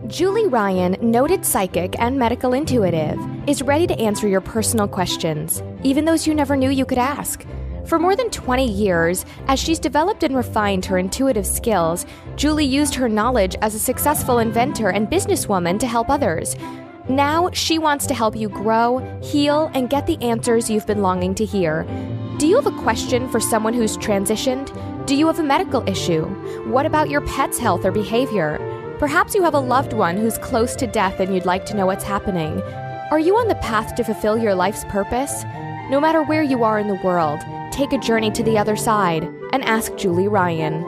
Julie Ryan, noted psychic and medical intuitive, is ready to answer your personal questions, even those you never knew you could ask. For more than 20 years, as she's developed and refined her intuitive skills, Julie used her knowledge as a successful inventor and businesswoman to help others. Now, she wants to help you grow, heal, and get the answers you've been longing to hear. Do you have a question for someone who's transitioned? Do you have a medical issue? What about your pet's health or behavior? Perhaps you have a loved one who's close to death and you'd like to know what's happening. Are you on the path to fulfill your life's purpose? No matter where you are in the world, take a journey to the other side and ask Julie Ryan.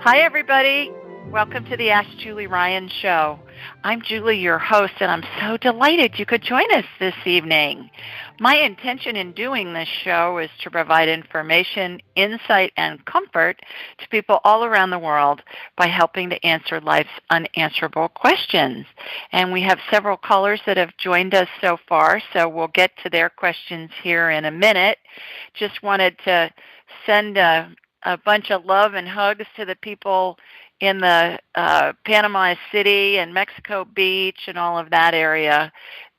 Hi, everybody. Welcome to the Ask Julie Ryan show. I'm Julie, your host, and I'm so delighted you could join us this evening. My intention in doing this show is to provide information, insight, and comfort to people all around the world by helping to answer life's unanswerable questions. And we have several callers that have joined us so far, so we'll get to their questions here in a minute. Just wanted to send a bunch of love and hugs to the people in the Panama City and Mexico Beach and all of that area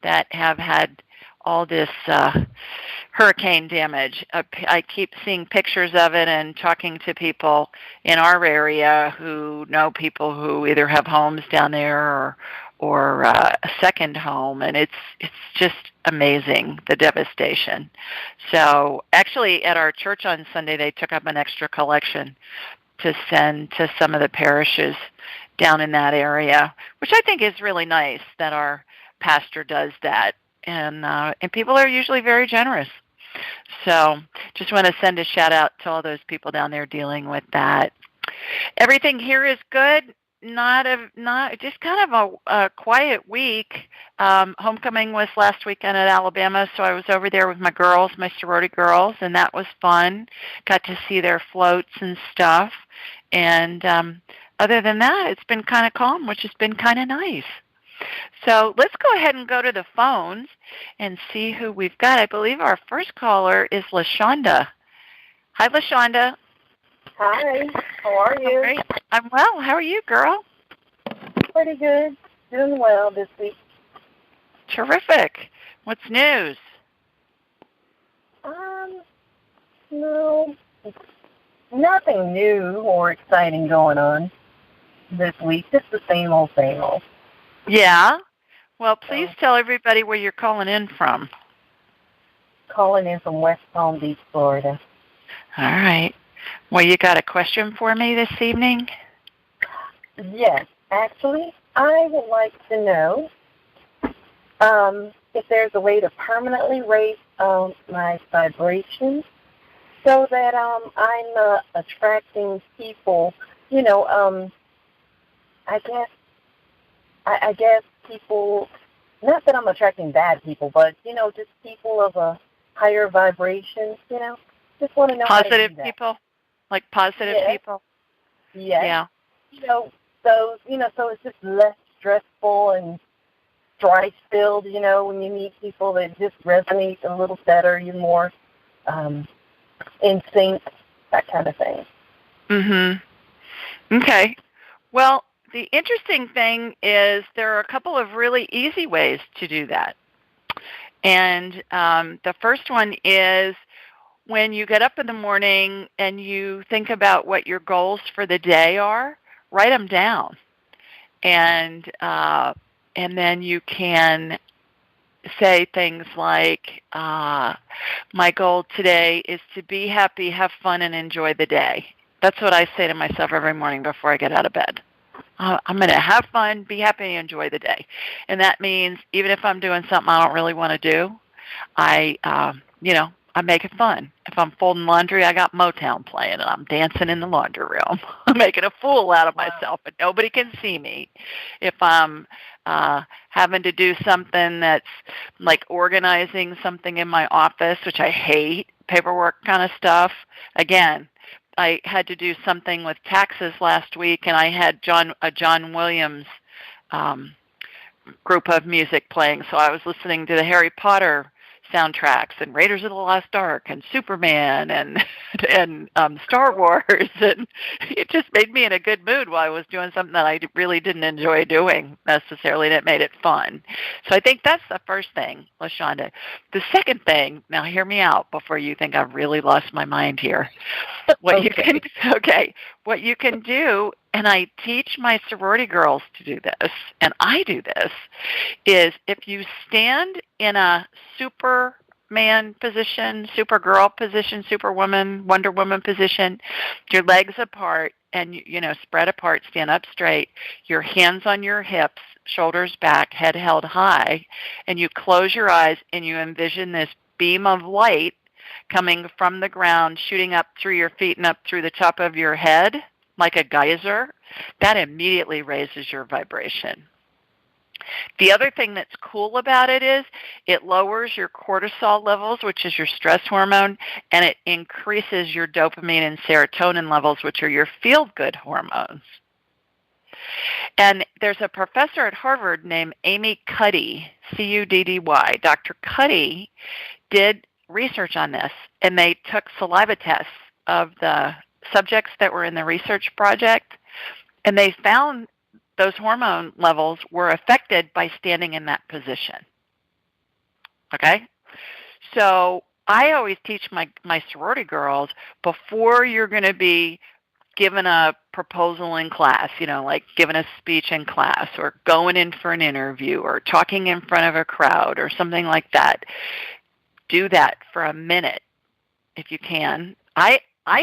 that have had all this hurricane damage. I keep seeing pictures of it and talking to people in our area who know people who either have homes down there or a second home, and it's just amazing, the devastation. So actually at our church on Sunday, they took up an extra collection to send to some of the parishes down in that area, which I think is really nice that our pastor does that. And people are usually very generous. So just want to send a shout out to all those people down there dealing with that. Everything here is good. Not just kind of a quiet week. Homecoming was last weekend at Alabama, so I was over there with my girls, my sorority girls, and that was fun. Got to see their floats and stuff. And other than that, it's been kind of calm, which has been kind of nice. So let's go ahead and go to the phones and see who we've got. I believe our first caller is LaShonda. Hi, LaShonda. Hi, how are you? Great. I'm well. How are you, girl? Pretty good. Doing well this week. Terrific. What's news? No, nothing new or exciting going on this week. Just the same old, same old. Yeah? Well, please tell everybody where you're calling in from. Calling in from West Palm Beach, Florida. All right. Well, you got a question for me this evening? Yes, actually, I would like to know if there's a way to permanently raise my vibration so that I'm attracting people, I guess people, not that I'm attracting bad people, but, just people of a higher vibration, just want to know positive how to do that. People? Like positive people? Yes. Yeah. So it's just less stressful and strife-filled, when you meet people that just resonate a little better, you're more in sync, that kind of thing. Mm-hmm. Okay. Well, the interesting thing is there are a couple of really easy ways to do that. And the first one is when you get up in the morning and you think about what your goals for the day are, write them down. And then you can say things like, my goal today is to be happy, have fun, and enjoy the day. That's what I say to myself every morning before I get out of bed. I'm going to have fun, be happy, and enjoy the day. And that means even if I'm doing something I don't really want to do, I make it fun. If I'm folding laundry, I got Motown playing, and I'm dancing in the laundry room. I'm making a fool out of myself, but nobody can see me. If I'm having to do something that's like organizing something in my office, which I hate, paperwork kind of stuff, again, I had to do something with taxes last week, and I had a John Williams group of music playing, so I was listening to the Harry Potter soundtracks and Raiders of the Lost Ark and Superman and Star Wars, and it just made me in a good mood while I was doing something that I really didn't enjoy doing necessarily, and it made it fun. So I think that's the first thing, LaShonda. The second thing, now hear me out before you think I've really lost my mind here. What you can do, and I teach my sorority girls to do this, and I do this, is if you stand in a Superman position, Supergirl position, Superwoman, Wonder Woman position, your legs apart and, spread apart, stand up straight, your hands on your hips, shoulders back, head held high, and you close your eyes and you envision this beam of light coming from the ground, shooting up through your feet and up through the top of your head like a geyser. That immediately raises your vibration. The other thing that's cool about it is it lowers your cortisol levels, which is your stress hormone, and it increases your dopamine and serotonin levels, which are your feel-good hormones. And there's a professor at Harvard named Amy Cuddy, C-U-D-D-Y. Dr. Cuddy did research on this, and they took saliva tests of the subjects that were in the research project, and they found those hormone levels were affected by standing in that position. Okay? So I always teach my sorority girls, before you're going to be given a proposal in class, like giving a speech in class or going in for an interview or talking in front of a crowd or something like that, do that for a minute if you can. I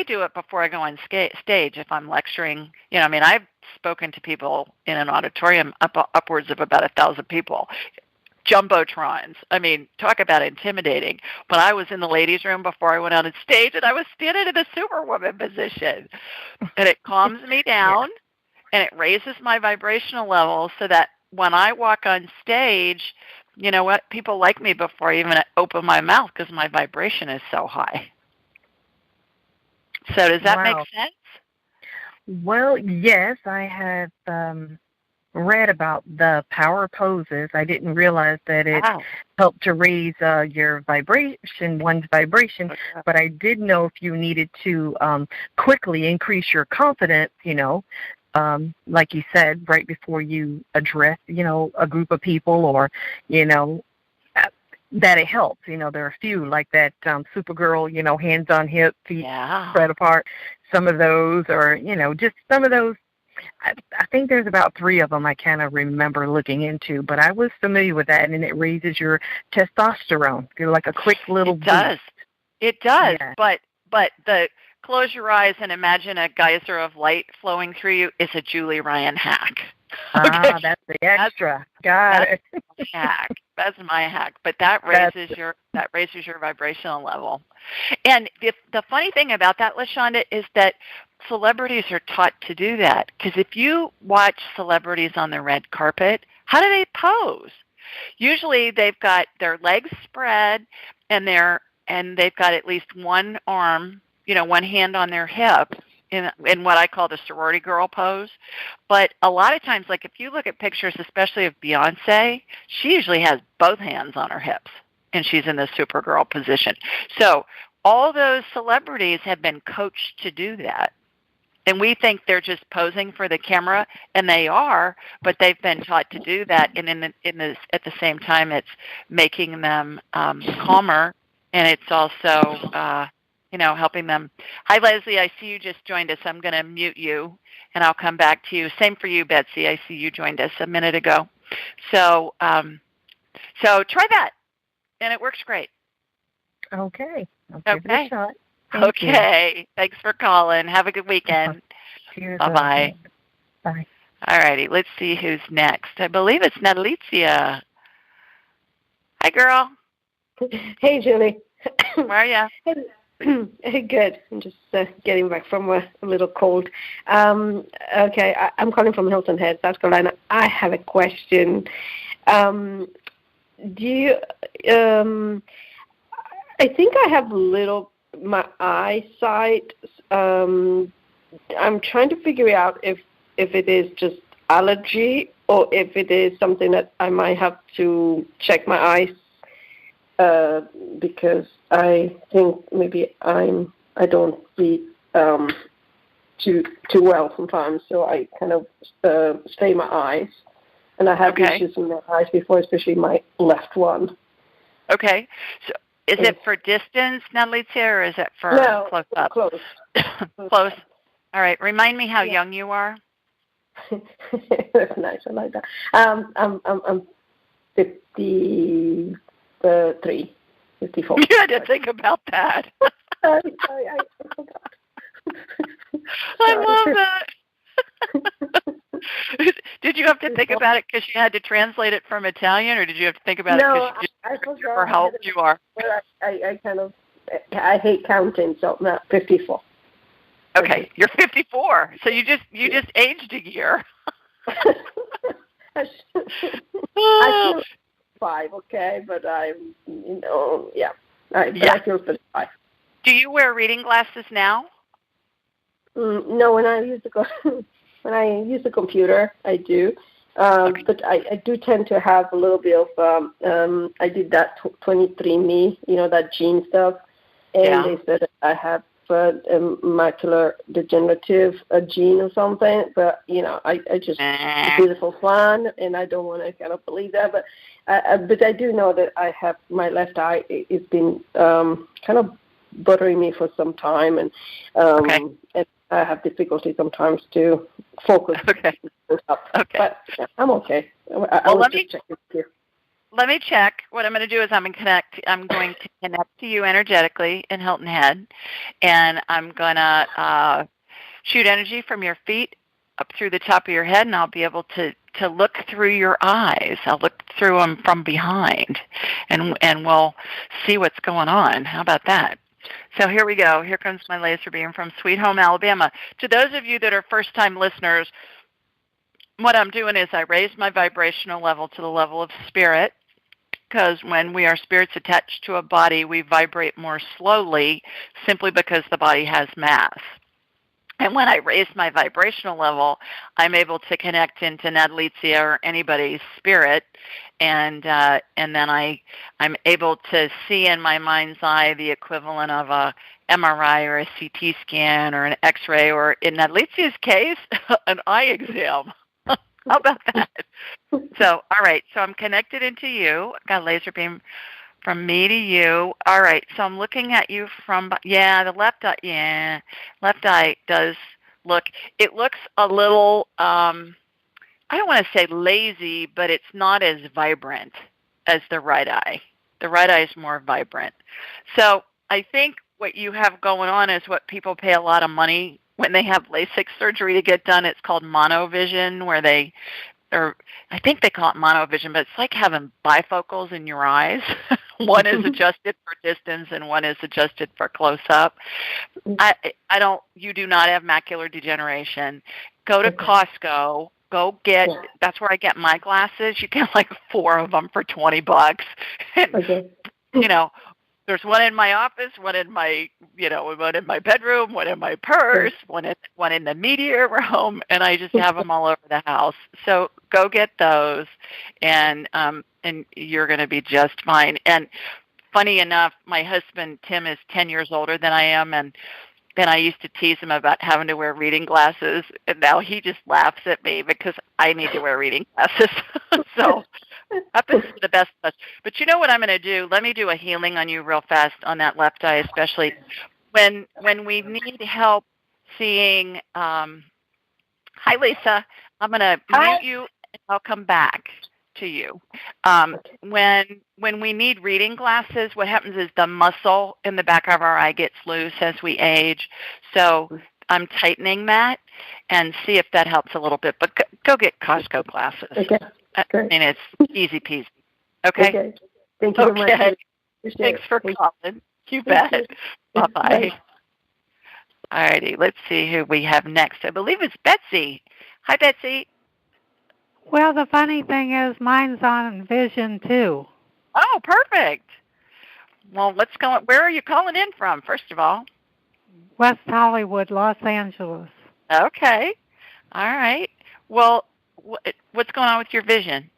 do it before I go on stage if I'm lecturing. I've spoken to people in an auditorium upwards of about 1,000 people. Jumbotrons. Talk about intimidating. But I was in the ladies' room before I went on stage, and I was standing in the Superwoman position. And it calms me down, and it raises my vibrational level so that when I walk on stage, people like me before I even open my mouth because my vibration is so high. So does that make sense? Well, yes, I have read about the power poses. I didn't realize that it helped to raise your vibration, one's vibration, but I did know if you needed to quickly increase your confidence, like you said, right before you address, a group of people or, that it helps. There are a few like that Supergirl, hands on hips, feet spread apart. Some of those are, just some of those. I think there's about 3 of them I kind of remember looking into, but I was familiar with that, and it raises your testosterone. You're like a quick little boost. It does. Yeah. But the close your eyes and imagine a geyser of light flowing through you is a Julie Ryan hack. Okay. That's the extra. Got it. Hack. That's my hack. But that raises your vibrational level. And the funny thing about that, LaShonda, is that celebrities are taught to do that. Because if you watch celebrities on the red carpet, how do they pose? Usually they've got their legs spread and they've got at least one arm, one hand on their hip in what I call the sorority girl pose. But a lot of times, like if you look at pictures, especially of Beyonce, she usually has both hands on her hips, and she's in the Supergirl position. So all those celebrities have been coached to do that. And we think they're just posing for the camera, and they are, but they've been taught to do that. And at the same time, it's making them calmer, and it's also helping them. Hi, Leslie. I see you just joined us. I'm going to mute you, and I'll come back to you. Same for you, Betsy. I see you joined us a minute ago. So try that, and it works great. Okay. I'll give it a shot. Okay. Thanks for calling. Have a good weekend. Bye-bye. Bye. All righty. Let's see who's next. I believe it's Natalicia. Hi, girl. Hey, Julie. Where are you? Good. I'm just getting back from a little cold. Okay. I'm calling from Hilton Head, South Carolina. I have a question. I think I have my eyesight. I'm trying to figure out if it is just allergy or if it is something that I might have to check my eyes because I think maybe I don't read too well sometimes, so I kind of strain my eyes, and I have issues in my eyes before, especially my left one. Okay, so is it for distance, Nadlizia, or is it for close up? Close. Close. All right. Remind me how young you are. That's nice. I like that. I'm 53, 54. You had to think about that. I forgot. I love that. Did you have to think about it because you had to translate it from Italian, or did you have to think about it because you just remember how old you are? I hate counting, so I'm not 54. Okay, you're 54, so you just aged a year. I feel 5, okay, but I feel 35. Do you wear reading glasses now? No, when I use the computer, I do. But I do tend to have a little bit of. I did that 23andMe, that gene stuff, and they said I have macular degenerative gene or something. But I just did it for fun, and I don't want to kind of believe that. But I do know that I have my left eye. It's been kind of bothering me for some time, and I have difficulty sometimes to focus. Okay. But I'm okay. Let me check. What I'm going to do is I'm going to connect to you energetically in Hilton Head, and I'm going to shoot energy from your feet up through the top of your head, and I'll be able to look through your eyes. I'll look through them from behind, and we'll see what's going on. How about that? So here we go. Here comes my laser beam from Sweet Home, Alabama. To those of you that are first-time listeners, what I'm doing is I raise my vibrational level to the level of spirit, because when we are spirits attached to a body, we vibrate more slowly simply because the body has mass. And when I raise my vibrational level, I'm able to connect into Nadlizia or anybody's spirit, and then I'm able to see in my mind's eye the equivalent of a MRI or a CT scan or an X-ray, or in Nadlizia's case, an eye exam. How about that? So, all right. So I'm connected into you. I've got a laser beam from me to you. All right. So I'm looking at you from, the left eye. Yeah, left eye does look. It looks a little, I don't want to say lazy, but it's not as vibrant as the right eye. The right eye is more vibrant. So I think what you have going on is what people pay a lot of money when they have LASIK surgery to get done. It's called monovision, I think they call it monovision, but it's like having bifocals in your eyes. One is adjusted for distance and one is adjusted for close-up. You do not have macular degeneration. Go to Costco. That's where I get my glasses. You get like 4 of them for $20. And, there's one in my office, one in my bedroom, one in my purse, one in the media room, and I just have them all over the house. So go get those, and you're going to be just fine. And funny enough, my husband Tim is 10 years older than I am, and then I used to tease him about having to wear reading glasses, and now he just laughs at me because I need to wear reading glasses. So happens to the best of us. But you know what I'm going to do? Let me do a healing on you real fast on that left eye, especially when we need help seeing. Hi, Lisa. I'm going to mute you, and I'll come back to you. When we need reading glasses, what happens is the muscle in the back of our eye gets loose as we age. So I'm tightening that and see if that helps a little bit. But go get Costco glasses. Okay. I mean, it's easy peasy. Okay? Thank you very much. Thanks for calling. You bet. Bye-bye. All righty. Let's see who we have next. I believe it's Betsy. Hi, Betsy. Well, the funny thing is mine's on vision, too. Oh, perfect. Well, let's go. Where are you calling in from, first of all? West Hollywood, Los Angeles. Okay. All right. Well, what's going on with your vision?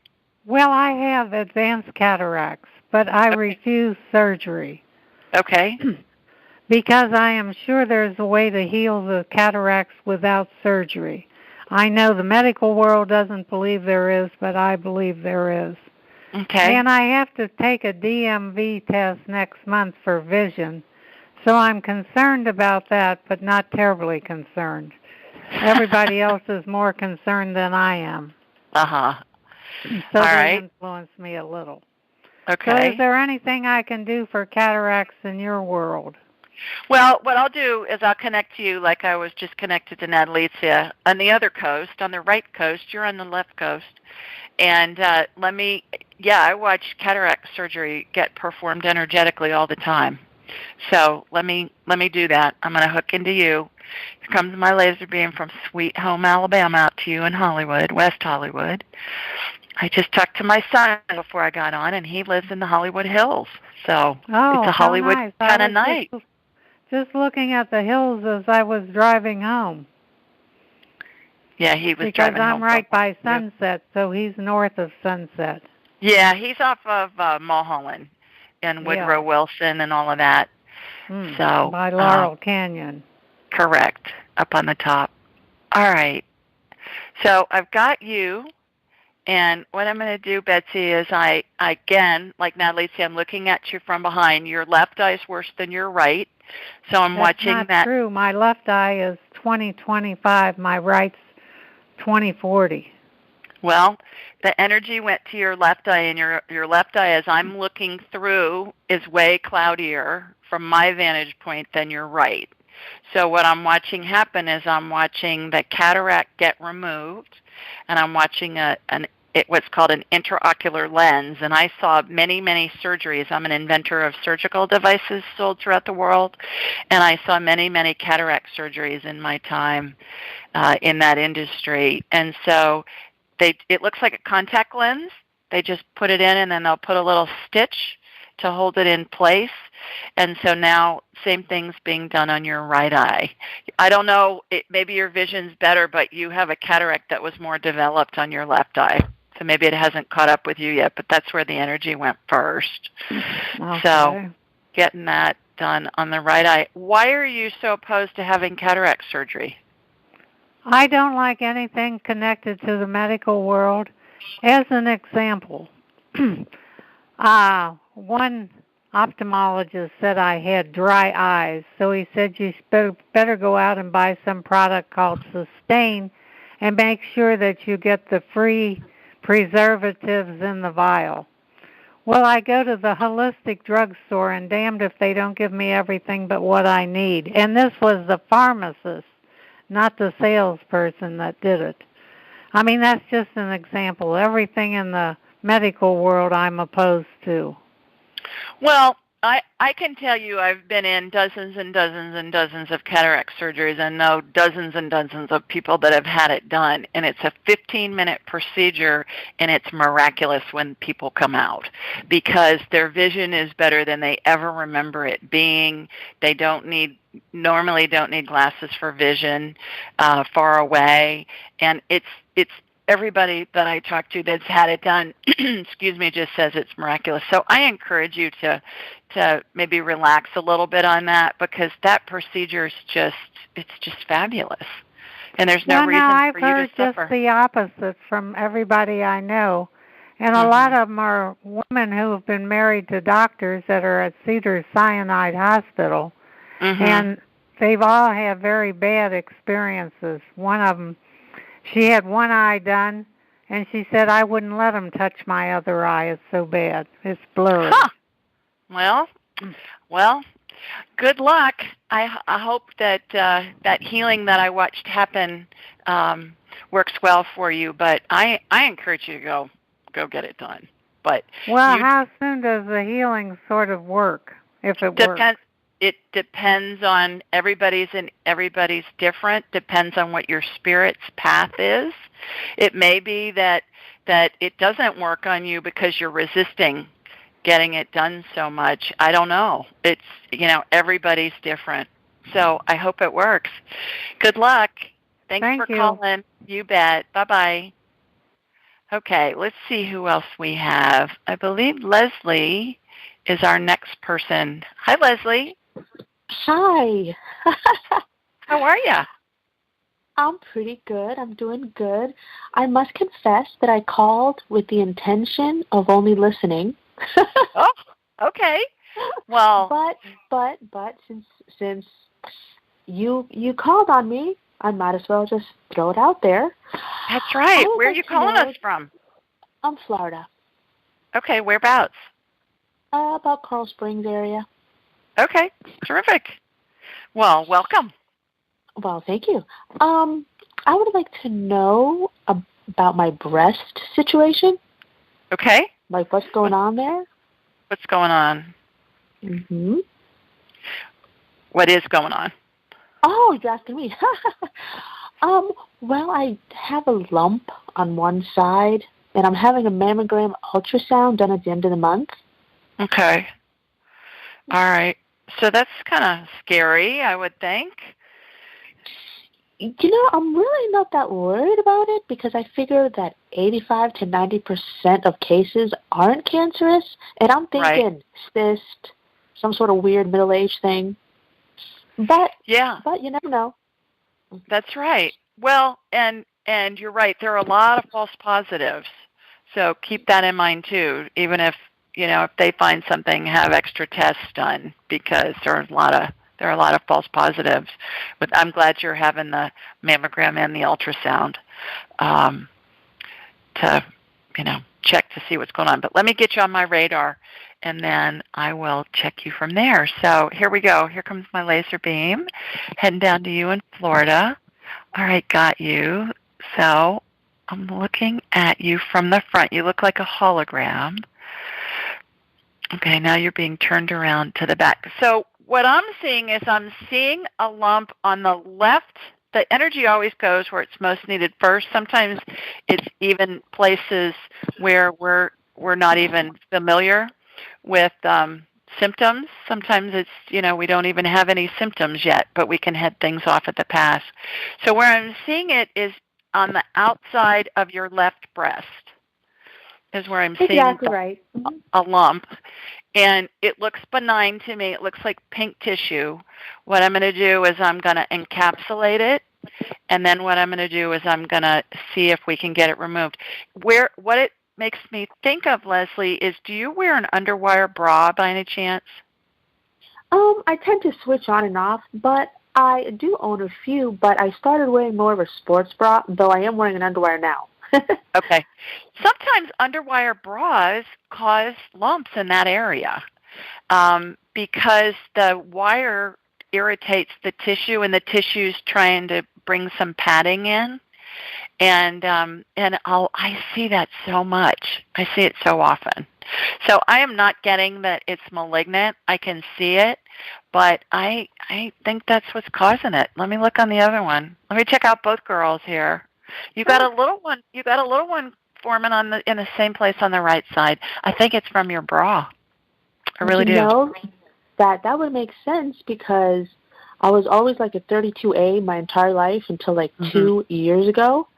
Well, I have advanced cataracts, but I refuse surgery. Okay. Because I am sure there's a way to heal the cataracts without surgery. I know the medical world doesn't believe there is, but I believe there is. Okay. And I have to take a DMV test next month for vision. So I'm concerned about that, but not terribly concerned. Everybody else is more concerned than I am. Uh-huh. So All they right. influence me a little. Okay. So is there anything I can do for cataracts in your world? Well, what I'll do is I'll connect you like I was just connected to Natalicia on the other coast, on the right coast. You're on the left coast. And I watch cataract surgery get performed energetically all the time. So let me do that. I'm going to hook into you. Here comes my laser beam from Sweet Home, Alabama, out to you in Hollywood, West Hollywood. I just talked to my son before I got on, and he lives in the Hollywood Hills. So it's a Hollywood nice. kind of night. Just looking at the hills as I was driving home. Yeah, he was because driving I'm home. right by Sunset, so he's north of Sunset. Yeah, he's off of Mulholland and Woodrow Wilson and all of that. So by Laurel Canyon. Correct, up on the top. All right. So I've got you, and what I'm going to do, Betsy, is I again, like Natalie said, I'm looking at you from behind. Your left eye is worse than your right, so I'm watching that. That's not true. My left eye is 20/25. My right's 20/40. Well, the energy went to your left eye, and your left eye, as I'm looking through, is way cloudier from my vantage point than your right. So what I'm watching happen is I'm watching the cataract get removed, and I'm watching what's called an intraocular lens. And I saw many, many surgeries. I'm an inventor of surgical devices sold throughout the world, and I saw many, many cataract surgeries in my time in that industry. And so it looks like a contact lens. They just put it in, and then they'll put a little stitch to hold it in place. And so now same thing's being done on your right eye. I don't know, maybe your vision's better, but you have a cataract that was more developed on your left eye. So maybe it hasn't caught up with you yet, but that's where the energy went first. Okay. So getting that done on the right eye. Why are you so opposed to having cataract surgery? I don't like anything connected to the medical world. As an example, one ophthalmologist said I had dry eyes, so he said you better go out and buy some product called Sustain and make sure that you get the free preservatives in the vial. Well, I go to the holistic drugstore, and damned if they don't give me everything but what I need. And this was the pharmacist, not the salesperson that did it. I mean, that's just an example. Everything in the medical world I'm opposed to. Well, I can tell you I've been in dozens and dozens and dozens of cataract surgeries and know dozens and dozens of people that have had it done. And it's a 15-minute procedure, and it's miraculous when people come out because their vision is better than they ever remember it being. They normally don't need glasses for vision far away. And it's everybody that I talk to that's had it done, excuse me, just says it's miraculous. So I encourage you to maybe relax a little bit on that because that procedure is just fabulous. And there's no reason I've for you heard to suffer. just the opposite from everybody I know. And a lot of them are women who have been married to doctors that are at Cedars-Sinai Hospital. And they've all had very bad experiences. One of them, she had one eye done, and she said, I wouldn't let them touch my other eye. It's so bad. It's blurry. Huh. Well, good luck. I hope that that healing that I watched happen works well for you. But I encourage you to go get it done. But how soon does the healing sort of work, if it works? It depends on everybody's different. Depends on what your spirit's path is. It may be that it doesn't work on you because you're resisting getting it done so much. I don't know. It's everybody's different. So I hope it works. Good luck. Thanks for calling. You bet. Bye-bye. Okay, let's see who else we have. I believe Leslie is our next person. Hi, Leslie. Hi. How are you? I'm pretty good. I'm doing good. I must confess that I called with the intention of only listening. Oh, okay. Well, but since you called on me, I might as well just throw it out there. That's right. Where are you calling us from? I'm Florida. Okay, whereabouts? About Coral Springs area. Okay, terrific. Well, welcome. Well, thank you. I would like to know about my breast situation. Okay. Like what's going on there? What's going on? Mm-hmm. What is going on? Oh, you're asking me. Well, I have a lump on one side, and I'm having a mammogram ultrasound done at the end of the month. Okay. All right. So that's kind of scary, I would think. I'm really not that worried about it because I figure that 85 to 90% of cases aren't cancerous, and I'm thinking cyst, some sort of weird middle-aged thing. But you never know. That's right. Well, and you're right. There are a lot of false positives, so keep that in mind too. Even if if they find something, have extra tests done because there are a lot of false positives. But I'm glad you're having the mammogram and the ultrasound to check to see what's going on. But let me get you on my radar, and then I will check you from there. So here we go. Here comes my laser beam, heading down to you in Florida. All right, got you. So I'm looking at you from the front. You look like a hologram. Okay, now you're being turned around to the back. So what I'm seeing is I'm seeing a lump on the left. The energy always goes where it's most needed first. Sometimes it's even places where we're not even familiar with symptoms. Sometimes it's, we don't even have any symptoms yet, but we can head things off at the pass. So where I'm seeing it is on the outside of your left breast is where I'm seeing a lump. And it looks benign to me. It looks like pink tissue. What I'm going to do is I'm going to encapsulate it, and then what I'm going to do is I'm going to see if we can get it removed. What it makes me think of, Leslie, is do you wear an underwire bra by any chance? I tend to switch on and off, but I do own a few, but I started wearing more of a sports bra, though I am wearing an underwire now. Okay. Sometimes underwire bras cause lumps in that area because the wire irritates the tissue, and the tissue's trying to bring some padding in. And I see that so much. I see it so often. So I am not getting that it's malignant. I can see it, but I think that's what's causing it. Let me look on the other one. Let me check out both girls here. You got a little one. You got a little one forming in the same place on the right side. I think it's from your bra. I really do. No, that would make sense because I was always like a 32A my entire life until like 2 years ago,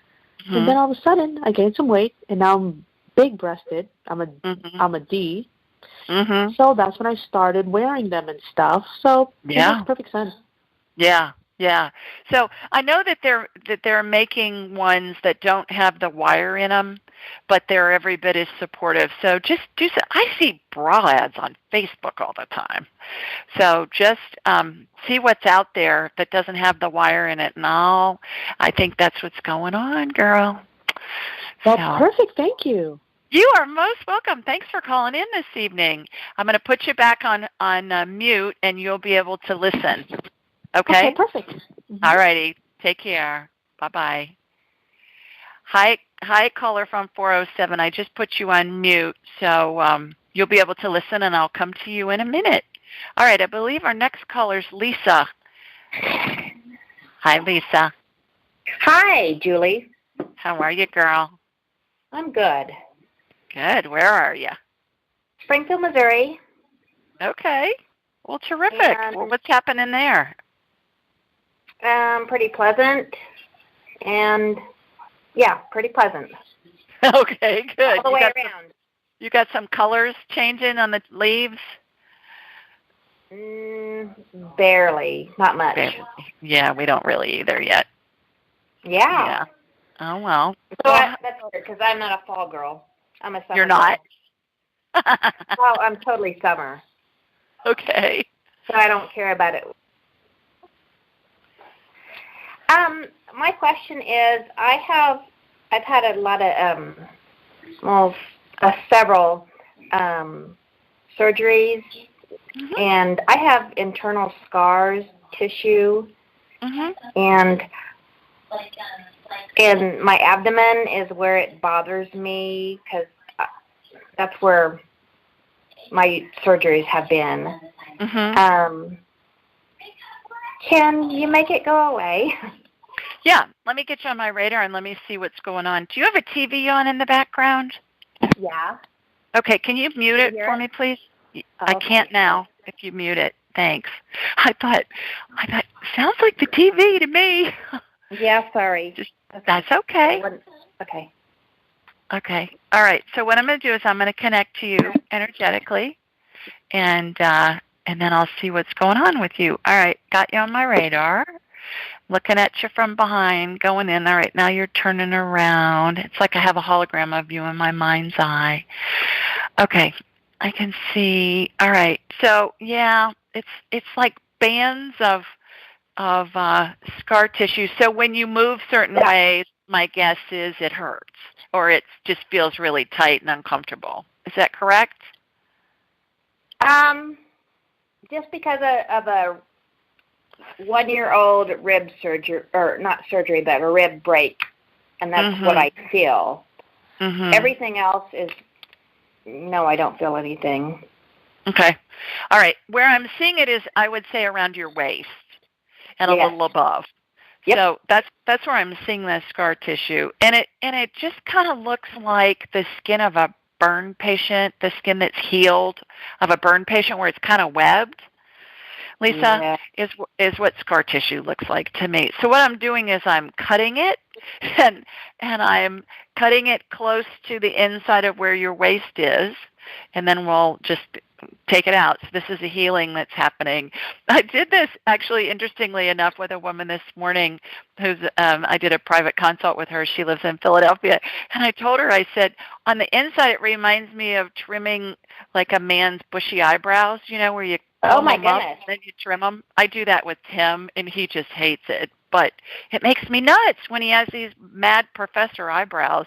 and then all of a sudden I gained some weight, and now I'm big-breasted. I'm a D. So that's when I started wearing them and stuff. So it makes perfect sense. Yeah. Yeah. So I know that they're making ones that don't have the wire in them, but they're every bit as supportive. So just do so. I see bra ads on Facebook all the time. So just see what's out there that doesn't have the wire in it, and I think that's what's going on, girl. Well, perfect. Thank you. You are most welcome. Thanks for calling in this evening. I'm going to put you back on mute, and you'll be able to listen. Okay, perfect. All righty. Take care. Bye-bye. Hi, caller from 407. I just put you on mute, so you'll be able to listen, and I'll come to you in a minute. All right, I believe our next caller is Lisa. Hi, Lisa. Hi, Julie. How are you, girl? I'm good. Good. Where are you? Springfield, Missouri. Okay. Well, terrific. Well, what's happening there? Pretty pleasant, and pretty pleasant. Okay, good. All the way around. You got some colors changing on the leaves? Barely, not much. Barely. Yeah, we don't really either yet. Yeah. Oh, well. So that's weird because I'm not a fall girl. I'm a summer You're not? Oh, I'm totally summer. Okay. So I don't care about it. My question is, I've had a lot of several surgeries, and I have internal scars, tissue, and my abdomen is where it bothers me because that's where my surgeries have been. Can you make it go away? Yeah, let me get you on my radar and let me see what's going on. Do you have a TV on in the background? Yeah. Okay, can you mute it for me, please? I can't now if you mute it. Thanks. I thought, sounds like the TV to me. Yeah, sorry. That's okay. Okay. Okay. All right. So what I'm going to do is I'm going to connect to you energetically, and then I'll see what's going on with you. All right. Got you on my radar. Looking at you from behind, going in. All right. Now you're turning around. It's like I have a hologram of you in my mind's eye. Okay. I can see. All right. So yeah, it's like bands of scar tissue. So when you move certain ways, my guess is it hurts, or it just feels really tight and uncomfortable. Is that correct? Just because of a 1-year-old rib surgery, or not surgery, but a rib break, and that's what I feel. Everything else is, no, I don't feel anything. Okay. All right. Where I'm seeing it is, I would say, around your waist and a little above. Yep. So that's where I'm seeing the scar tissue, and it just kind of looks like the skin of a burn patient, the skin that's healed of a burn patient, where it's kind of webbed. Lisa, is what scar tissue looks like to me. So what I'm doing is I'm cutting it, and I'm cutting it close to the inside of where your waist is, and then we'll just take it out. So this is a healing that's happening. I did this, actually, interestingly enough, with a woman this morning who's, I did a private consult with her. She lives in Philadelphia. And I told her, I said, on the inside, it reminds me of trimming like a man's bushy eyebrows, you know, where you comb them up and then you trim them. I do that with Tim, and he just hates it. But it makes me nuts when he has these mad professor eyebrows.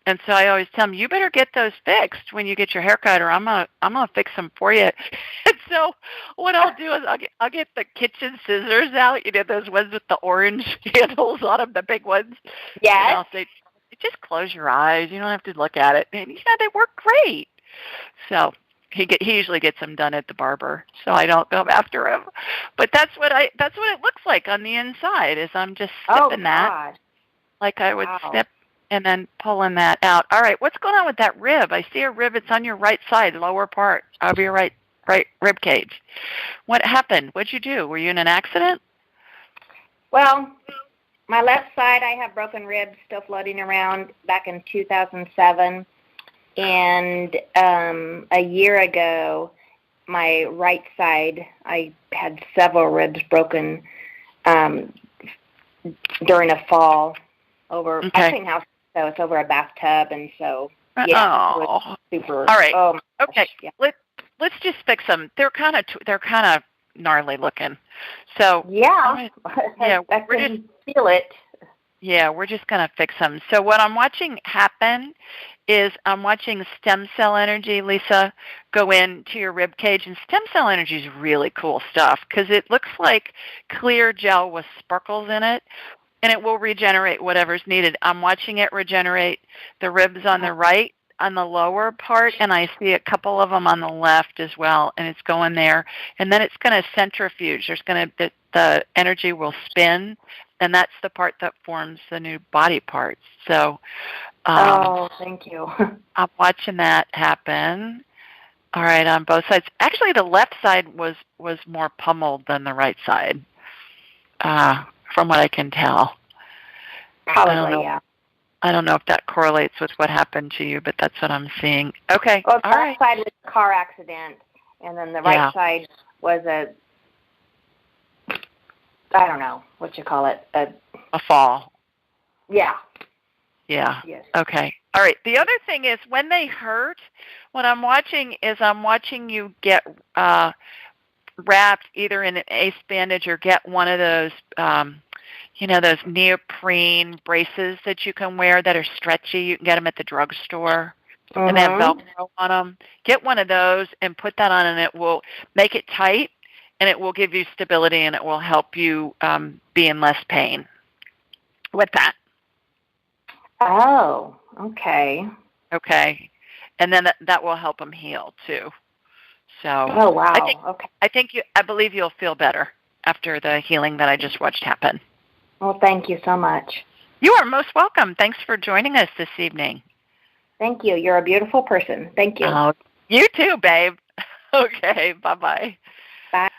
And so I always tell him, you better get those fixed when you get your hair cut, or I'm gonna fix them for you. And so what I'll do is I'll get the kitchen scissors out, you know, those ones with the orange handles on them, the big ones. Yes. And I'll say, just close your eyes. You don't have to look at it. And yeah, they work great. So he usually gets them done at the barber, so I don't go after him. But that's what it looks like on the inside. Is I'm just snipping that, like I would snip. And then pulling that out. All right, what's going on with that rib? I see a rib. It's on your right side, lower part of your right rib cage. What happened? What'd you do? Were you in an accident? Well, my left side, I have broken ribs still floating around back in 2007. And a year ago, my right side, I had several ribs broken during a fall over actually in house. So it's over a bathtub, and so it was super. All right. Oh, okay. Yeah. Let's just fix them. They're kind of gnarly looking. So yeah, I can feel it. Yeah, we're just gonna fix them. So what I'm watching happen is I'm watching stem cell energy, Lisa, go into your rib cage, and stem cell energy is really cool stuff because it looks like clear gel with sparkles in it. And it will regenerate whatever's needed. I'm watching it regenerate the ribs on the right, on the lower part, and I see a couple of them on the left as well, and it's going there. And then it's going to centrifuge. The energy will spin, and that's the part that forms the new body parts. So thank you. I'm watching that happen. All right, on both sides. Actually, the left side was more pummeled than the right side. From what I can tell. Probably, yeah. I don't know if that correlates with what happened to you, but that's what I'm seeing. Okay. Well, the all left right. side was a car accident, and then the right side was I don't know what you call it. A fall. Yeah. Yeah. Yes. Okay. All right. The other thing is when they hurt, what I'm watching you get wrapped either in an ace bandage or get one of those, those neoprene braces that you can wear that are stretchy. You can get them at the drugstore. And they have Velcro on them. Get one of those and put that on, and it will make it tight, and it will give you stability, and it will help you be in less pain with that. Oh, okay. Okay. And then that will help them heal, too. So, oh, wow. I believe you'll feel better after the healing that I just watched happen. Well, thank you so much. You are most welcome. Thanks for joining us this evening. Thank you. You're a beautiful person. Thank you. Oh, you too, babe. Okay, bye-bye. Bye.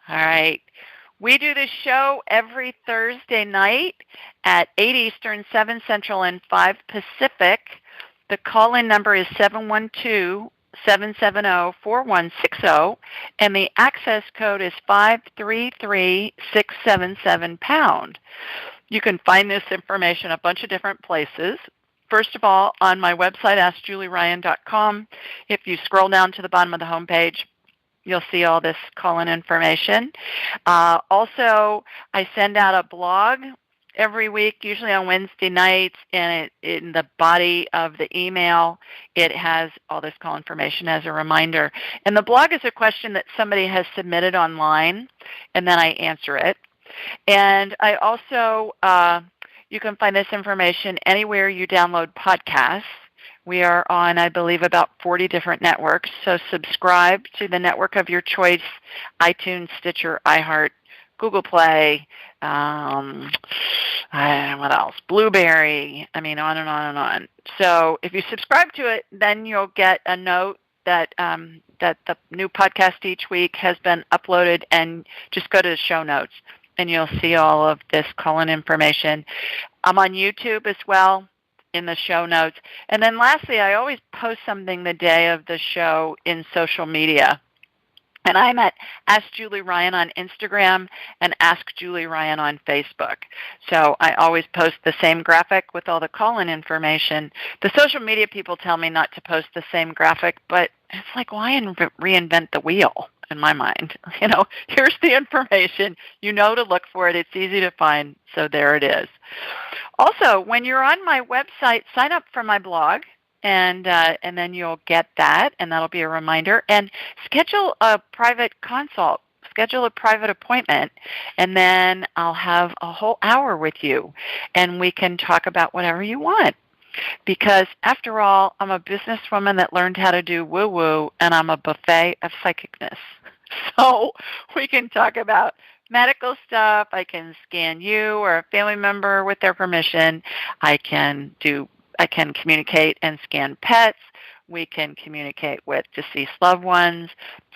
All right. We do this show every Thursday night at 8 Eastern, 7 Central, and 5 Pacific. The call-in number is 712-770-4160, and the access code is 533677#. You can find this information a bunch of different places. First of all, on my website, AskJulieRyan.com, if you scroll down to the bottom of the homepage, you'll see all this call-in information. Also, I send out a blog every week, usually on Wednesday nights, and in the body of the email, it has all this call information as a reminder. And the blog is a question that somebody has submitted online, and then I answer it. And I also, you can find this information anywhere you download podcasts. We are on, I believe, about 40 different networks. So subscribe to the network of your choice: iTunes, Stitcher, iHeart, Google Play, what else? Blueberry. I mean, on and on and on. So if you subscribe to it, then you'll get a note that that the new podcast each week has been uploaded, and just go to the show notes, and you'll see all of this call-in information. I'm on YouTube as well, in the show notes. And then lastly, I always post something the day of the show in social media. And I'm at Ask Julie Ryan on Instagram and Ask Julie Ryan on Facebook. So I always post the same graphic with all the call-in information. The social media people tell me not to post the same graphic, but it's like, why reinvent the wheel in my mind? Here's the information. You know to look for it. It's easy to find, so there it is. Also, when you're on my website, sign up for my blog. And then you'll get that, and that'll be a reminder. And schedule a private consult. Schedule a private appointment, and then I'll have a whole hour with you, and we can talk about whatever you want. Because, after all, I'm a businesswoman that learned how to do woo-woo, and I'm a buffet of psychicness. So we can talk about medical stuff. I can scan you or a family member with their permission. I can communicate and scan pets. We can communicate with deceased loved ones,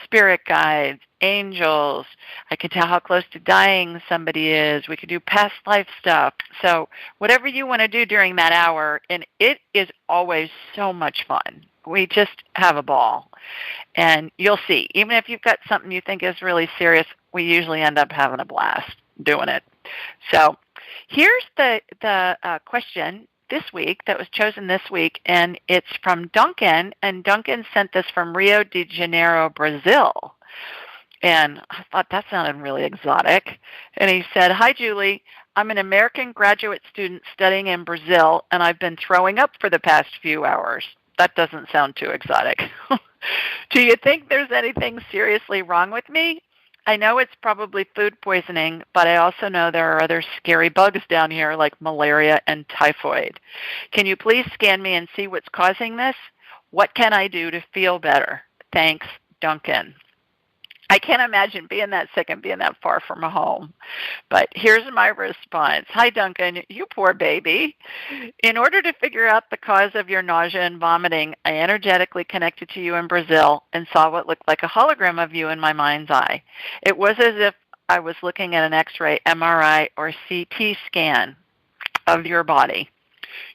spirit guides, angels. I can tell how close to dying somebody is. We can do past life stuff. So whatever you want to do during that hour, and it is always so much fun. We just have a ball. And you'll see, even if you've got something you think is really serious, we usually end up having a blast doing it. So here's the question this week, that was chosen this week, and it's from Duncan, and Duncan sent this from Rio de Janeiro, Brazil. And I thought that sounded really exotic. And he said, "Hi, Julie. I'm an American graduate student studying in Brazil, and I've been throwing up for the past few hours." That doesn't sound too exotic. Do you think there's anything seriously wrong with me? I know it's probably food poisoning, but I also know there are other scary bugs down here like malaria and typhoid. Can you please scan me and see what's causing this? What can I do to feel better? Thanks, Duncan. I can't imagine being that sick and being that far from home. But here's my response. Hi, Duncan. You poor baby. In order to figure out the cause of your nausea and vomiting, I energetically connected to you in Brazil and saw what looked like a hologram of you in my mind's eye. It was as if I was looking at an X-ray, MRI, or CT scan of your body.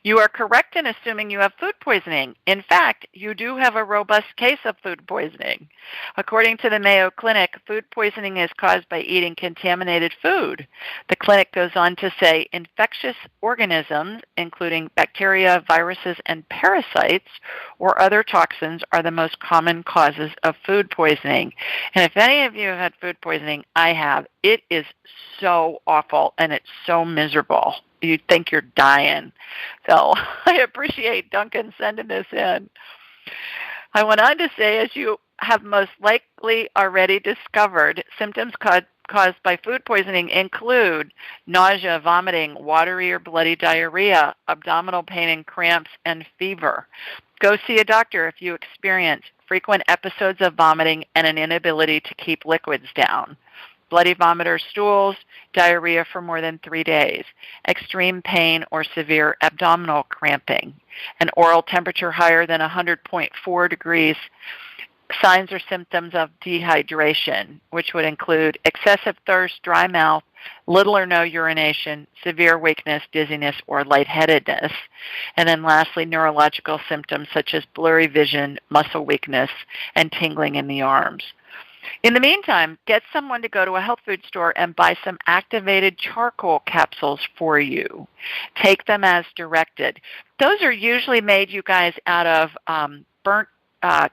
You are correct in assuming you have food poisoning. In fact, you do have a robust case of food poisoning. According to the Mayo Clinic, food poisoning is caused by eating contaminated food. The clinic goes on to say infectious organisms, including bacteria, viruses, and parasites, or other toxins, are the most common causes of food poisoning. And if any of you have had food poisoning, I have. It is so awful, and it's so miserable. You think you're dying. So I appreciate Duncan sending this in. I went on to say, as you have most likely already discovered, symptoms caused by food poisoning include nausea, vomiting, watery or bloody diarrhea, abdominal pain and cramps, and fever. Go see a doctor if you experience frequent episodes of vomiting and an inability to keep liquids down. Bloody vomit or stools, diarrhea for more than 3 days, extreme pain or severe abdominal cramping, an oral temperature higher than 100.4 degrees, signs or symptoms of dehydration, which would include excessive thirst, dry mouth, little or no urination, severe weakness, dizziness, or lightheadedness. And then lastly, neurological symptoms such as blurry vision, muscle weakness, and tingling in the arms. In the meantime, get someone to go to a health food store and buy some activated charcoal capsules for you. Take them as directed. Those are usually made, you guys, out of burnt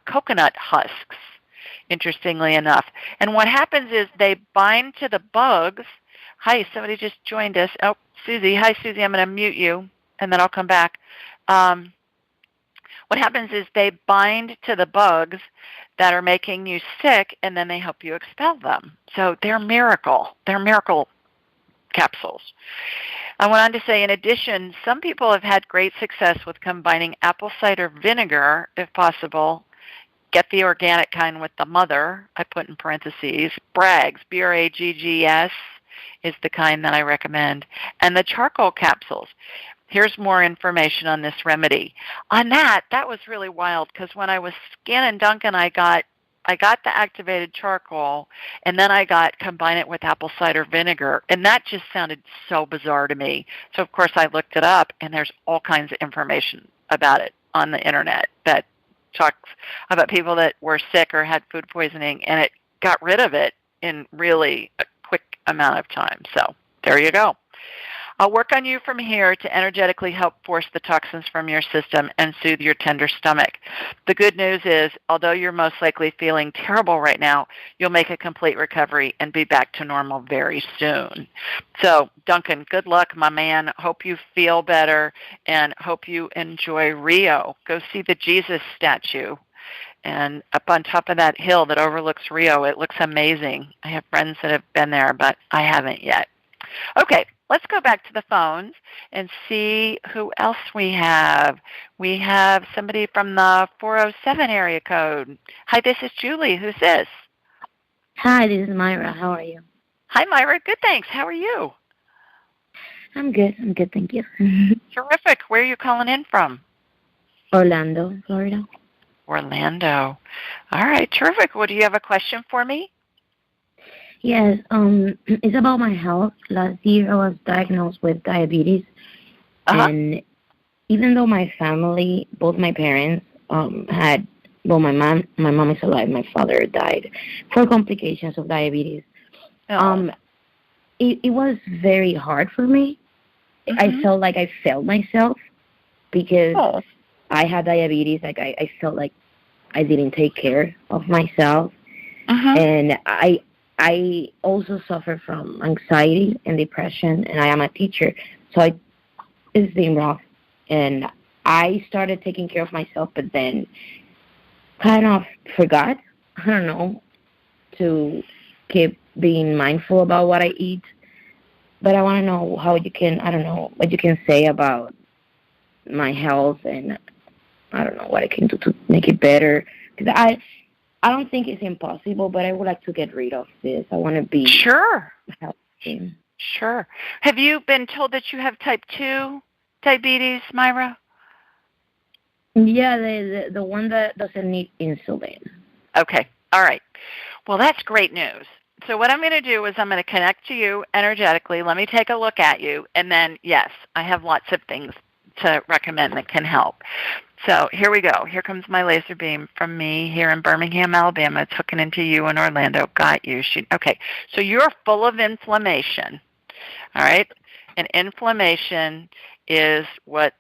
coconut husks, interestingly enough. And what happens is they bind to the bugs. Hi, somebody just joined us. Oh, Susie. Hi, Susie. I'm going to mute you, and then I'll come back. What happens is they bind to the bugs that are making you sick, and then they help you expel them. So they're miracle. They're miracle capsules. I went on to say, in addition, some people have had great success with combining apple cider vinegar, if possible. Get the organic kind with the mother, I put in parentheses. Bragg's, B-R-A-G-G-S, is the kind that I recommend. And the charcoal capsules. Here's more information on this remedy. On that was really wild, because when I was scanning Duncan, I got the activated charcoal, and then I combine it with apple cider vinegar, and that just sounded so bizarre to me. So, of course, I looked it up, and there's all kinds of information about it on the Internet that talks about people that were sick or had food poisoning, and it got rid of it in really a quick amount of time. So there you go. I'll work on you from here to energetically help force the toxins from your system and soothe your tender stomach. The good news is, although you're most likely feeling terrible right now, you'll make a complete recovery and be back to normal very soon. So, Duncan, good luck, my man. Hope you feel better, and hope you enjoy Rio. Go see the Jesus statue. And up on top of that hill that overlooks Rio, it looks amazing. I have friends that have been there, but I haven't yet. Okay. Let's go back to the phones and see who else we have. We have somebody from the 407 area code. Hi, this is Julie. Who's this? Hi, this is Myra. How are you? Hi, Myra. Good, thanks. How are you? I'm good. Thank you. Terrific. Where are you calling in from? Orlando, Florida. Orlando. All right, terrific. Well, do you have a question for me? Yes, it's about my health. Last year I was diagnosed with diabetes, and even though my family, both my parents, had, well, my mom is alive, my father died for complications of diabetes. It was very hard for me. I felt like I failed myself because I had diabetes. Like I felt like I didn't take care of myself, and I also suffer from anxiety and depression, and I am a teacher, so it's been rough. And I started taking care of myself, but then kind of forgot, I don't know, to keep being mindful about what I eat. But I want to know how you can, I don't know, what you can say about my health, and I don't know what I can do to make it better. Because I don't think it's impossible, but I would like to get rid of this. I want to be healthy. Sure. Have you been told that you have type 2 diabetes, Myra? Yeah, the one that doesn't need insulin. Okay. All right. Well, that's great news. So what I'm going to do is I'm going to connect to you energetically. Let me take a look at you. And then, yes, I have lots of things to recommend that can help. So here we go. Here comes my laser beam from me here in Birmingham, Alabama. It's hooking into you in Orlando. Got you. Okay, so you're full of inflammation, all right? And inflammation is what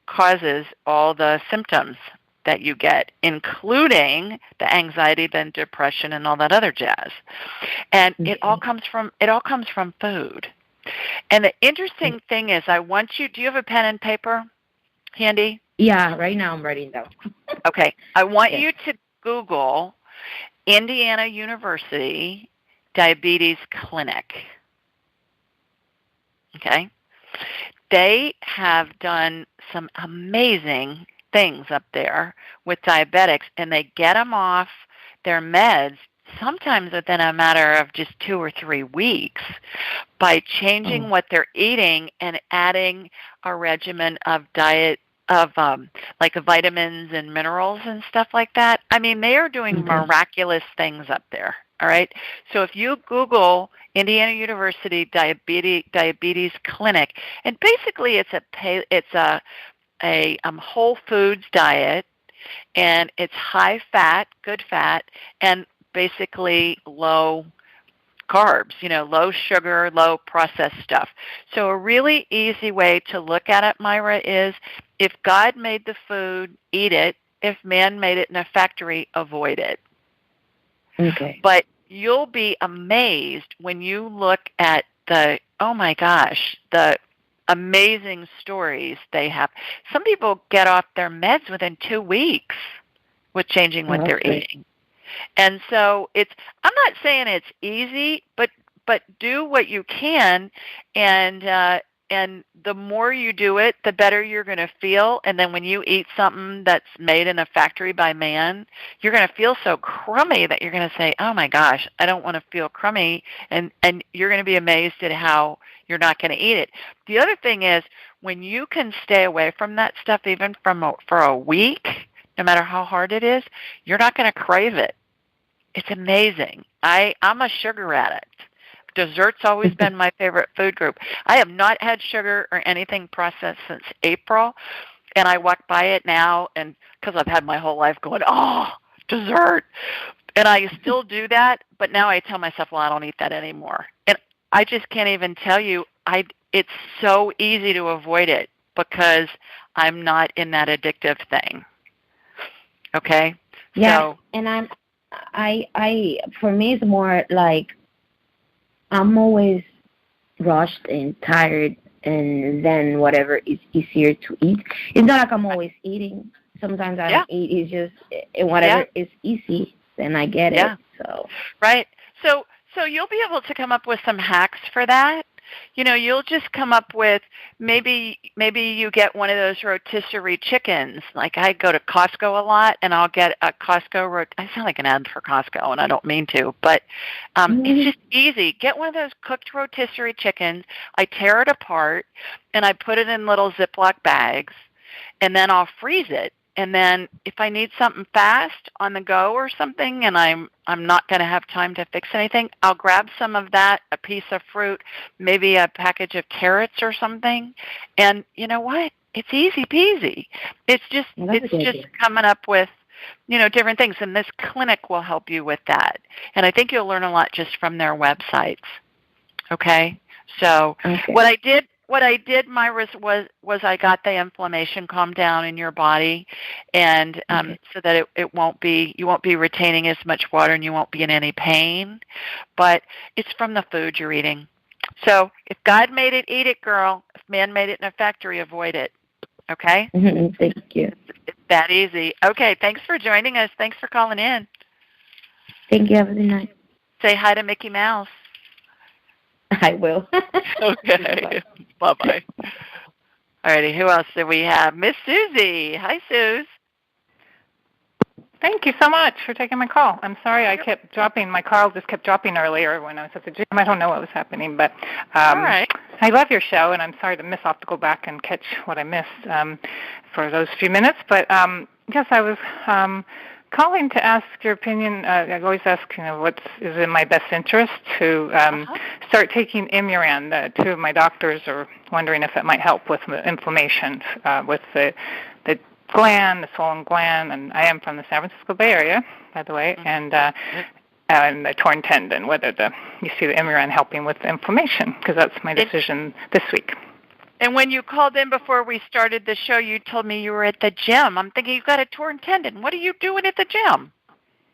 causes all the symptoms that you get, including the anxiety, the depression, and all that other jazz. And it all comes from food. And the interesting thing is, I want you. Do you have a pen and paper handy? Yeah, right now I'm writing down. Okay. I want you to Google Indiana University Diabetes Clinic. Okay? They have done some amazing things up there with diabetics, and they get them off their meds sometimes within a matter of just 2 or 3 weeks by changing what they're eating and adding a regimen of diet of like vitamins and minerals and stuff like that. I mean, they are doing miraculous things up there. All right. So if you Google Indiana University Diabetes Clinic, and basically it's a whole foods diet, and it's high fat, good fat, and basically low carbs, low sugar, low processed stuff. So a really easy way to look at it, Myra, is if God made the food, eat it. If man made it in a factory, avoid it. Okay. But you'll be amazed when you look at the amazing stories they have. Some people get off their meds within 2 weeks with changing what they're eating. And so I'm not saying it's easy, but do what you can, and the more you do it, the better you're going to feel. And then when you eat something that's made in a factory by man, you're going to feel so crummy that you're going to say, oh my gosh, I don't want to feel crummy. And you're going to be amazed at how you're not going to eat it. The other thing is, when you can stay away from that stuff even for a week, no matter how hard it is, you're not going to crave it. It's amazing. I'm a sugar addict. Dessert's always been my favorite food group. I have not had sugar or anything processed since April, and I walk by it now, and because I've had my whole life going, dessert, and I still do that, but now I tell myself, well, I don't eat that anymore. And I just can't even tell you, it's so easy to avoid it because I'm not in that addictive thing. Okay? Yeah, so, and for me, it's more like I'm always rushed and tired, and then whatever is easier to eat. It's not like I'm always eating. Sometimes I don't eat. It's just whatever is easy, then I get it. So right. So you'll be able to come up with some hacks for that. You'll just come up with maybe you get one of those rotisserie chickens. Like I go to Costco a lot, and I'll get a Costco. I sound like an ad for Costco, and I don't mean to, but it's just easy. Get one of those cooked rotisserie chickens. I tear it apart, and I put it in little Ziploc bags, and then I'll freeze it. And then if I need something fast on the go or something, and I'm not going to have time to fix anything, I'll grab some of that, a piece of fruit, maybe a package of carrots or something. And you know what? It's easy peasy. It's just coming up with different things, and this clinic will help you with that. And I think you'll learn a lot just from their websites. Okay? So what I did, Myra, was I got the inflammation calmed down in your body, and so that you won't be retaining as much water, and you won't be in any pain. But it's from the food you're eating. So if God made it, eat it, girl. If man made it in a factory, avoid it. Okay? Thank you. It's that easy. Okay, thanks for joining us. Thanks for calling in. Thank you. Have a good night. Say hi to Mickey Mouse. I will. Okay. Bye-bye. All righty. Who else do we have? Miss Susie. Hi, Suze. Thank you so much for taking my call. I'm sorry I kept dropping. My call just kept dropping earlier when I was at the gym. I don't know what was happening, but all right. I love your show, and I'm sorry to miss. I'll have to go back and catch what I missed for those few minutes. But, yes, I was calling to ask your opinion. I always ask, what is in my best interest to start taking Imuran. Two of my doctors are wondering if it might help with the inflammation with the gland, the swollen gland, and I am from the San Francisco Bay Area, by the way, and the torn tendon, whether you see the Imuran helping with the inflammation, because that's my decision this week. And when you called in before we started the show, you told me you were at the gym. I'm thinking you've got a torn tendon. What are you doing at the gym?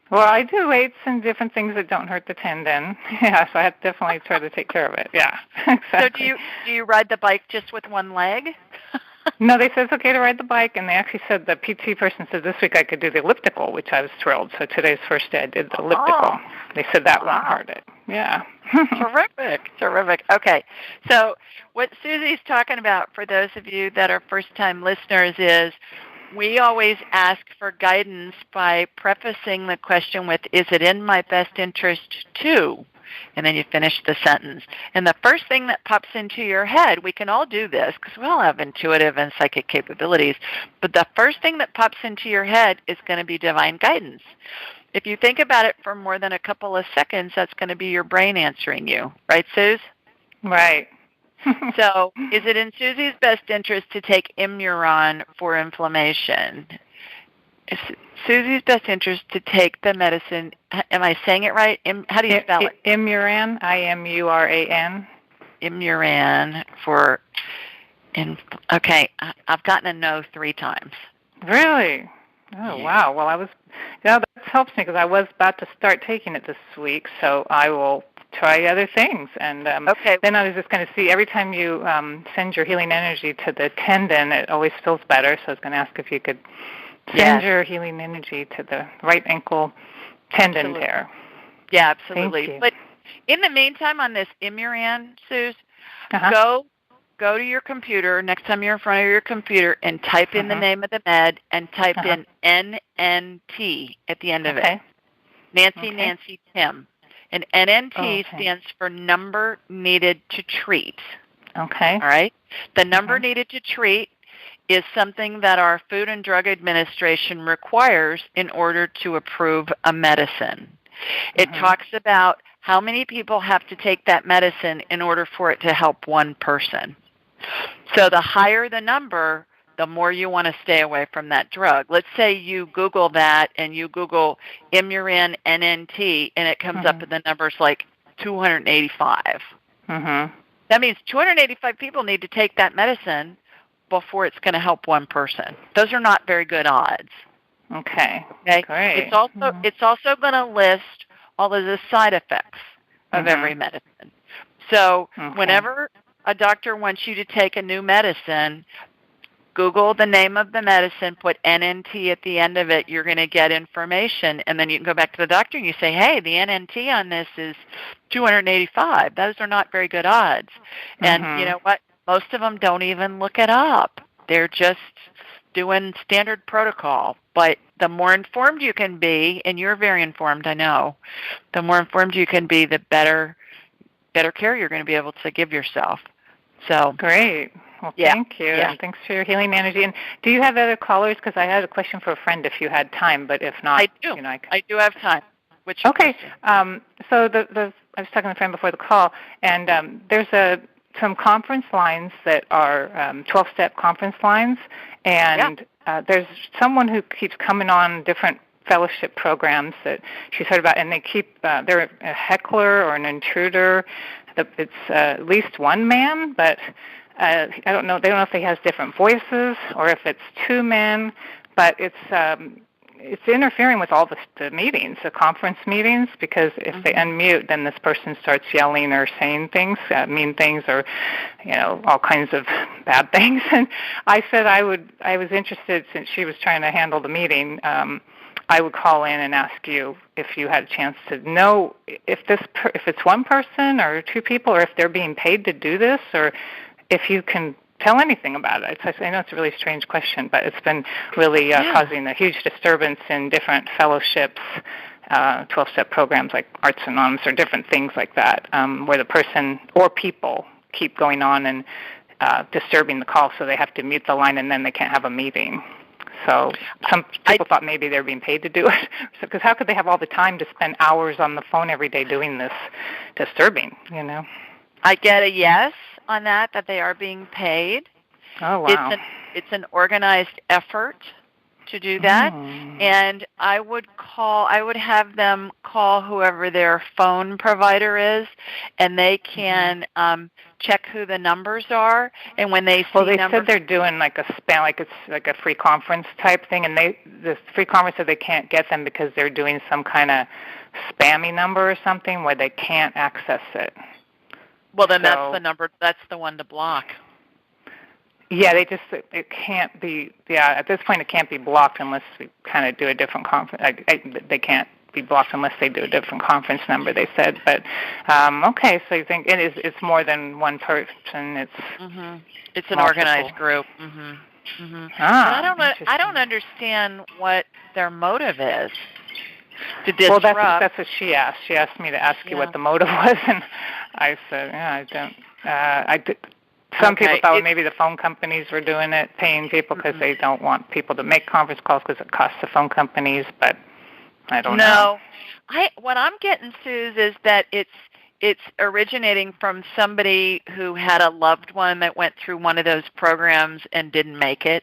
Well, I do weights and different things that don't hurt the tendon. Yeah, so I have to definitely try to take care of it. Yeah, exactly. So do you ride the bike just with one leg? No, they said it's okay to ride the bike, and they actually said the PT person said this week I could do the elliptical, which I was thrilled. So today's first day I did the elliptical. They said that won't hurt it. Yeah. Terrific. Okay, so what Susie's talking about for those of you that are first-time listeners is we always ask for guidance by prefacing the question with, is it in my best interest to? And then you finish the sentence. And the first thing that pops into your head, we can all do this because we all have intuitive and psychic capabilities, but the first thing that pops into your head is going to be divine guidance. If you think about it for more than a couple of seconds, that's going to be your brain answering you. Right, Suze? Right. So is it in Susie's best interest to take Imuran for inflammation? Is Susie's best interest to take the medicine? Am I saying it right? How do you spell it? Imuran, Imuran. Imuran for, okay, I've gotten a no 3 times. Really? Oh, wow. Well, that helps me because I was about to start taking it this week, so I will try other things. And then I was just going to see, every time you send your healing energy to the tendon, it always feels better, so I was going to ask if you could send your healing energy to the right ankle tendon tear. Yeah, absolutely. Thank you. But in the meantime, on this Imuran, Suze, go to your computer next time you're in front of your computer and type in the name of the med and type in NNT at the end of it. Nancy Tim. And NNT stands for number needed to treat. Okay. All right? The number needed to treat is something that our Food and Drug Administration requires in order to approve a medicine. It talks about how many people have to take that medicine in order for it to help one person. So the higher the number, the more you want to stay away from that drug. Let's say you Google that and you Google Imuran NNT and it comes up with the numbers like 285. That means 285 people need to take that medicine before it's going to help one person. Those are not very good odds. Okay. Great. It's also going to list all of the side effects of every medicine. So whenever a doctor wants you to take a new medicine, Google the name of the medicine, put NNT at the end of it, you're going to get information, and then you can go back to the doctor and you say, hey, the NNT on this is 285. Those are not very good odds. And you know what? Most of them don't even look it up. They're just doing standard protocol. But the more informed you can be, and you're very informed, I know, the more informed you can be, the better care you're going to be able to give yourself. So great. Well, thank you. And thanks for your healing energy. And do you have other callers? Because I had a question for a friend if you had time, but if not, I do. I do have time. So I was talking to a friend before the call, and there's some conference lines that are 12-step conference lines, and there's someone who keeps coming on different fellowship programs that she's heard about, and they keep they're a heckler or an intruder. It's at least one man, but I don't know. They don't know if he has different voices or if it's 2 men, but it's interfering with all the meetings, the conference meetings, because if they unmute, then this person starts yelling or saying things, mean things, or all kinds of bad things. And I said I was interested, since she was trying to handle the meeting. I would call in and ask you if you had a chance to know if it's one person or 2 people, or if they're being paid to do this, or if you can tell anything about it. I know it's a really strange question, but it's been really causing a huge disturbance in different fellowships, 12-step programs like Arts Anonymous or different things like that, where the person or people keep going on and disturbing the call, so they have to mute the line and then they can't have a meeting. So some people thought maybe they were being paid to do it. Because how could they have all the time to spend hours on the phone every day doing this disturbing, I get a yes on that they are being paid. Oh, wow. It's an organized effort to do that, and I would have them call whoever their phone provider is, and they can check who the numbers are, and when they see they said they're doing like a spam, like it's like a free conference type thing, and the free conference said they can't get them because they're doing some kind of spammy number or something where they can't access it. Well, then that's the number. That's the one to block. Yeah, it can't be, at this point it can't be blocked unless we kind of do a different conference. They can't be blocked unless they do a different conference number, they said. But, okay, so you think it's more than one person. It's an organized group. But I don't understand what their motive is to disrupt. Well, that's what she asked. She asked me to ask you what the motive was, and I said, I don't. Some people thought maybe the phone companies were doing it, paying people because they don't want people to make conference calls because it costs the phone companies, but I don't know. No. What I'm getting, Suze, is that it's originating from somebody who had a loved one that went through one of those programs and didn't make it.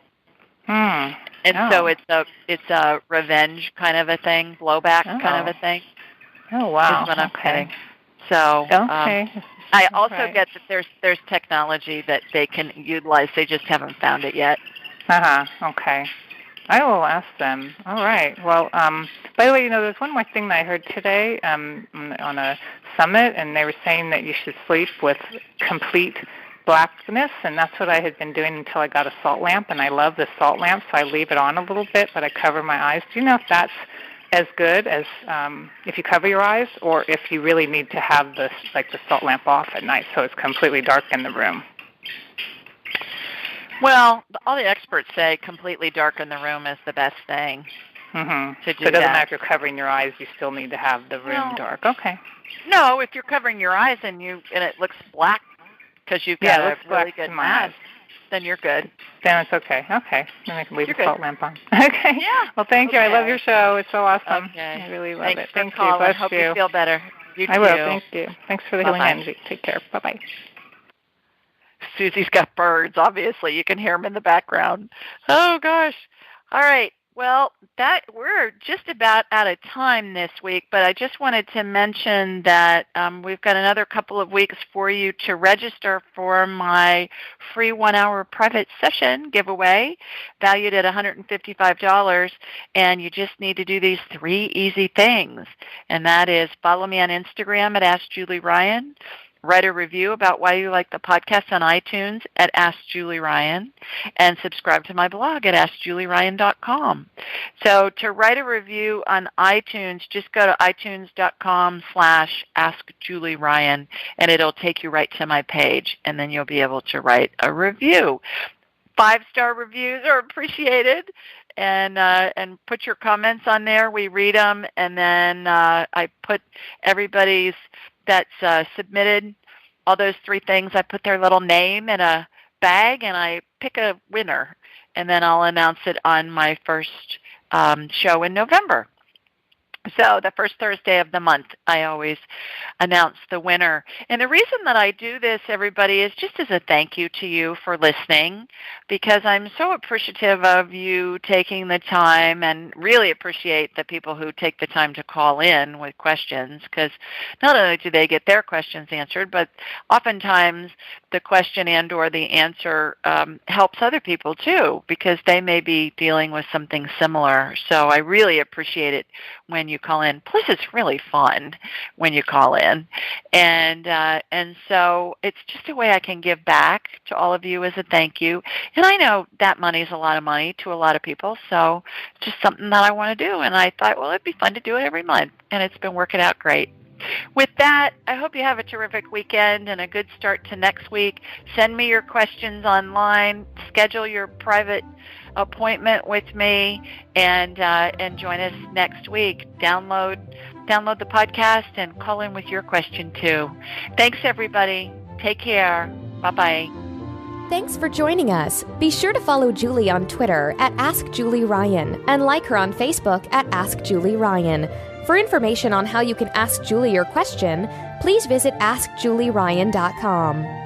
So it's a revenge kind of a thing, blowback kind of a thing. Oh, wow. Is what I'm getting. So, I also get that there's technology that they can utilize. They just haven't found it yet. Okay. I will ask them. All right. Well, by the way, there's one more thing that I heard today on a summit, and they were saying that you should sleep with complete blackness, and that's what I had been doing until I got a salt lamp, and I love the salt lamp, so I leave it on a little bit, but I cover my eyes. Do you know if that's as good as if you cover your eyes, or if you really need to have the salt lamp off at night so it's completely dark in the room? Well, all the experts say completely dark in the room is the best thing to do. So it doesn't matter if you're covering your eyes, you still need to have the room dark. Okay. No, if you're covering your eyes and it looks black because you've got a really good mask, then you're good. Then it's okay. Okay. Then I can leave the salt lamp on. Okay. Yeah. Well, thank you. I love your show. It's so awesome. Okay. I really love it. Thank you. Bless you. Hope you feel better. You I too. will. Thank you. Thanks for the healing energy. Take care. Bye-bye. Susie's got birds, obviously. You can hear them in the background. Oh, gosh. All right. Well, we're just about out of time this week, but I just wanted to mention that we've got another couple of weeks for you to register for my free 1-hour private session giveaway, valued at $155, and you just need to do these 3 easy things, and that is follow me on Instagram at AskJulieRyan, write a review about why you like the podcast on iTunes at Ask Julie Ryan, and subscribe to my blog at AskJulieRyan.com. So to write a review on iTunes, just go to iTunes.com/AskJulieRyan, and it'll take you right to my page, and then you'll be able to write a review. 5-star reviews are appreciated. And put your comments on there. We read them, and then I put everybody's that's submitted, all those 3 things. I put their little name in a bag, and I pick a winner, and then I'll announce it on my first show in November. So the first Thursday of the month, I always announce the winner. And the reason that I do this, everybody, is just as a thank you to you for listening, because I'm so appreciative of you taking the time, and really appreciate the people who take the time to call in with questions, because not only do they get their questions answered, but oftentimes the question and or the answer helps other people too, because they may be dealing with something similar. So I really appreciate it when you call in. Plus, it's really fun when you call in, and so it's just a way I can give back to all of you as a thank you. And I know that money is a lot of money to a lot of people, so it's just something that I want to do. And I thought, well, it'd be fun to do it every month, and it's been working out great. With that, I hope you have a terrific weekend and a good start to next week. Send me your questions online. Schedule your private appointment with me, and join us next week. Download the podcast and call in with your question too. Thanks, everybody. Take care. Bye-bye. Thanks for joining us. Be sure to follow Julie on Twitter at AskJulieRyan and like her on Facebook at AskJulieRyan. For information on how you can ask Julie your question, please visit AskJulieRyan.com.